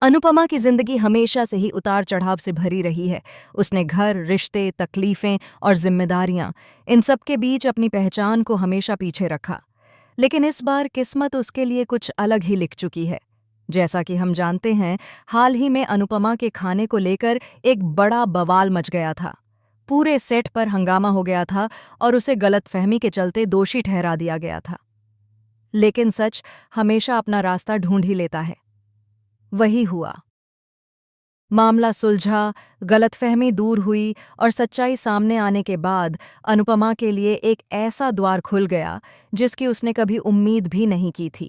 अनुपमा की जिंदगी हमेशा से ही उतार चढ़ाव से भरी रही है। उसने घर, रिश्ते, तकलीफें और जिम्मेदारियां, इन सब के बीच अपनी पहचान को हमेशा पीछे रखा। लेकिन इस बार किस्मत उसके लिए कुछ अलग ही लिख चुकी है। जैसा कि हम जानते हैं, हाल ही में अनुपमा के खाने को लेकर एक बड़ा बवाल मच गया था। पूरे सेट पर हंगामा हो गया था और उसे गलतफहमी के चलते दोषी ठहरा दिया गया था। लेकिन सच हमेशा अपना रास्ता ढूंढ ही लेता है। वही हुआ। मामला सुलझा, गलतफहमी दूर हुई और सच्चाई सामने आने के बाद अनुपमा के लिए एक ऐसा द्वार खुल गया जिसकी उसने कभी उम्मीद भी नहीं की थी।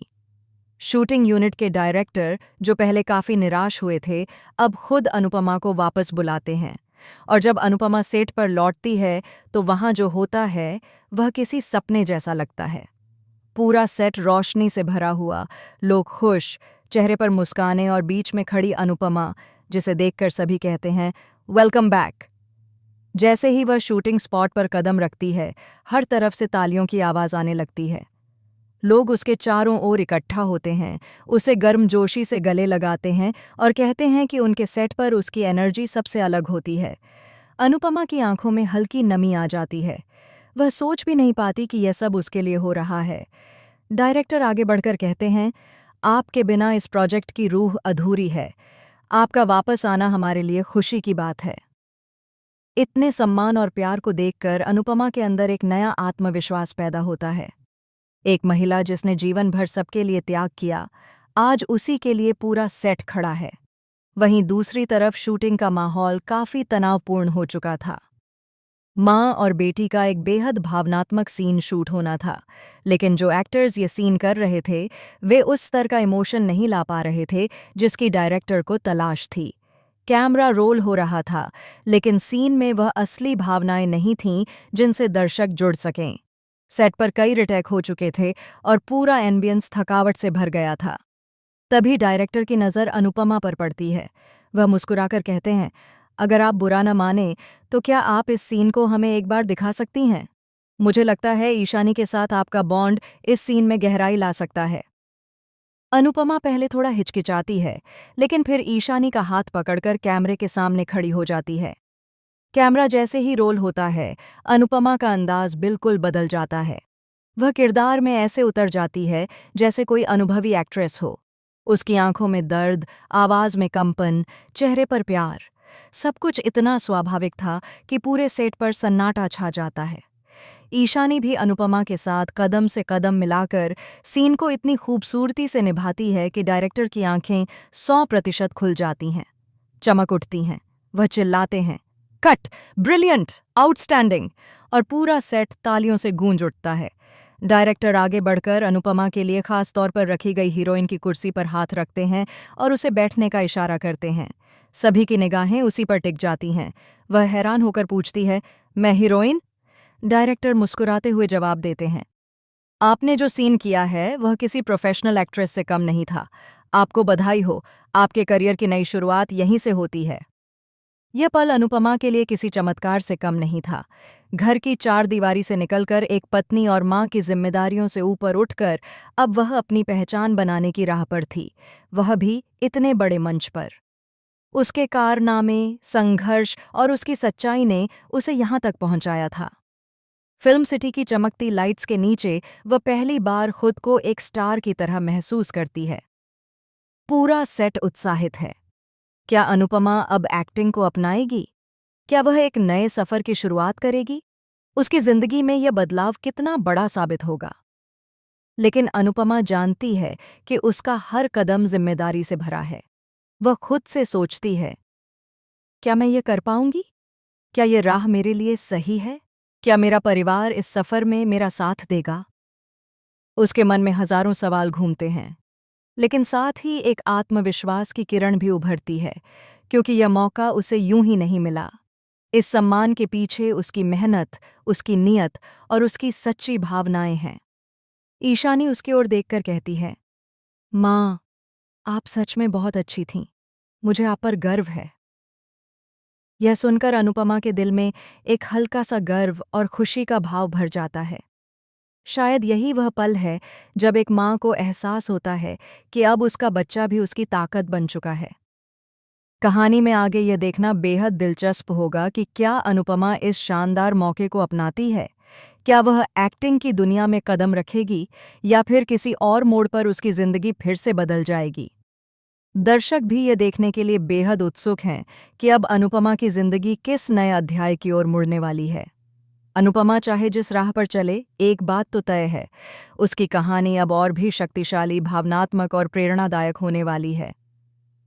शूटिंग यूनिट के डायरेक्टर, जो पहले काफी निराश हुए थे, अब खुद अनुपमा को वापस बुलाते हैं। और जब अनुपमा सेट पर लौटती है तो वहां जो होता है वह किसी सपने जैसा लगता है। पूरा सेट रोशनी से भरा हुआ, लोग खुश, चेहरे पर मुस्कानें और बीच में खड़ी अनुपमा, जिसे देखकर सभी कहते हैं वेलकम बैक। जैसे ही वह शूटिंग स्पॉट पर कदम रखती है, हर तरफ से तालियों की आवाज आने लगती है। लोग उसके चारों ओर इकट्ठा होते हैं, उसे गर्मजोशी से गले लगाते हैं और कहते हैं कि उनके सेट पर उसकी एनर्जी सबसे अलग होती है। अनुपमा की आंखों में हल्की नमी आ जाती है। वह सोच भी नहीं पाती कि यह सब उसके लिए हो रहा है। डायरेक्टर आगे बढ़कर कहते हैं, आपके बिना इस प्रोजेक्ट की रूह अधूरी है। आपका वापस आना हमारे लिए खुशी की बात है। इतने सम्मान और प्यार को देखकर अनुपमा के अंदर एक नया आत्मविश्वास पैदा होता है। एक महिला जिसने जीवन भर सबके लिए त्याग किया, आज उसी के लिए पूरा सेट खड़ा है। वहीं दूसरी तरफ शूटिंग का माहौल काफी तनावपूर्ण हो चुका था। माँ और बेटी का एक बेहद भावनात्मक सीन शूट होना था, लेकिन जो एक्टर्स ये सीन कर रहे थे, वे उस स्तर का इमोशन नहीं ला पा रहे थे जिसकी डायरेक्टर को तलाश थी। कैमरा रोल हो रहा था, लेकिन सीन में वह असली भावनाएं नहीं थीं जिनसे दर्शक जुड़ सकें। सेट पर कई रिटेक हो चुके थे और पूरा एम्बियंस थकावट से भर गया था। तभी डायरेक्टर की नज़र अनुपमा पर पड़ती है। वह मुस्कुराकर कहते हैं, अगर आप बुरा न माने तो क्या आप इस सीन को हमें एक बार दिखा सकती हैं? मुझे लगता है ईशानी के साथ आपका बॉन्ड इस सीन में गहराई ला सकता है। अनुपमा पहले थोड़ा हिचकिचाती है, लेकिन फिर ईशानी का हाथ पकड़कर कैमरे के सामने खड़ी हो जाती है। कैमरा जैसे ही रोल होता है, अनुपमा का अंदाज बिल्कुल बदल जाता है। वह किरदार में ऐसे उतर जाती है जैसे कोई अनुभवी एक्ट्रेस हो। उसकी आंखों में दर्द, आवाज में कंपन, चेहरे पर प्यार, सब कुछ इतना स्वाभाविक था कि पूरे सेट पर सन्नाटा छा जाता है। ईशानी भी अनुपमा के साथ कदम से कदम मिलाकर सीन को इतनी खूबसूरती से निभाती है कि डायरेक्टर की आंखें 100% खुल जाती हैं, चमक उठती हैं। वह चिल्लाते हैं, कट, ब्रिलियंट, आउटस्टैंडिंग, और पूरा सेट तालियों से गूंज उठता है। डायरेक्टर आगे बढ़कर अनुपमा के लिए खास तौर पर रखी गई हीरोइन की कुर्सी पर हाथ रखते हैं और उसे बैठने का इशारा करते हैं। सभी की निगाहें उसी पर टिक जाती हैं। वह हैरान होकर पूछती है, मैं हीरोइन? डायरेक्टर मुस्कुराते हुए जवाब देते हैं, आपने जो सीन किया है वह किसी प्रोफेशनल एक्ट्रेस से कम नहीं था। आपको बधाई हो, आपके करियर की नई शुरुआत यहीं से होती है। यह पल अनुपमा के लिए किसी चमत्कार से कम नहीं था। घर की चार दीवारी से निकलकर एक पत्नी और माँ की जिम्मेदारियों से ऊपर उठकर अब वह अपनी पहचान बनाने की राह पर थी, वह भी इतने बड़े मंच पर। उसके कारनामे, संघर्ष और उसकी सच्चाई ने उसे यहाँ तक पहुँचाया था। फिल्म सिटी की चमकती लाइट्स के नीचे वह पहली बार खुद को एक स्टार की तरह महसूस करती है। पूरा सेट उत्साहित है। क्या अनुपमा अब एक्टिंग को अपनाएगी? क्या वह एक नए सफर की शुरुआत करेगी? उसकी जिंदगी में यह बदलाव कितना बड़ा साबित होगा? लेकिन अनुपमा जानती है कि उसका हर कदम जिम्मेदारी से भरा है। वह खुद से सोचती है, क्या मैं ये कर पाऊंगी? क्या ये राह मेरे लिए सही है? क्या मेरा परिवार इस सफर में मेरा साथ देगा? उसके मन में हजारों सवाल घूमते हैं, लेकिन साथ ही एक आत्मविश्वास की किरण भी उभरती है, क्योंकि यह मौका उसे यूं ही नहीं मिला। इस सम्मान के पीछे उसकी मेहनत, उसकी नीयत और उसकी सच्ची भावनाएं हैं। ईशानी उसकी ओर देखकर कहती है, माँ, आप सच में बहुत अच्छी थीं। मुझे आप पर गर्व है। यह सुनकर अनुपमा के दिल में एक हल्का सा गर्व और खुशी का भाव भर जाता है। शायद यही वह पल है जब एक माँ को एहसास होता है कि अब उसका बच्चा भी उसकी ताकत बन चुका है। कहानी में आगे ये देखना बेहद दिलचस्प होगा कि क्या अनुपमा इस शानदार मौके को अपनाती है। क्या वह एक्टिंग की दुनिया में कदम रखेगी या फिर किसी और मोड़ पर उसकी जिंदगी फिर से बदल जाएगी। दर्शक भी ये देखने के लिए बेहद उत्सुक हैं कि अब अनुपमा की जिंदगी किस नए अध्याय की ओर मुड़ने वाली है। अनुपमा चाहे जिस राह पर चले, एक बात तो तय है, उसकी कहानी अब और भी शक्तिशाली, भावनात्मक और प्रेरणादायक होने वाली है।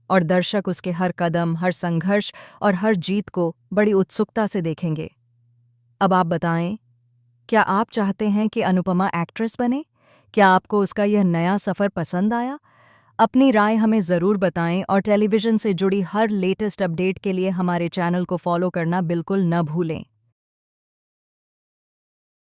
और दर्शक उसके हर कदम, हर संघर्ष और हर जीत को बड़ी उत्सुकता से देखेंगे। अब आप बताएं, क्या आप चाहते हैं कि अनुपमा एक्ट्रेस बने? क्या आपको उसका यह नया सफ़र पसंद आया? अपनी राय हमें ज़रूर बताएं और टेलीविज़न से जुड़ी हर लेटेस्ट अपडेट के लिए हमारे चैनल को फॉलो करना बिल्कुल न भूलें।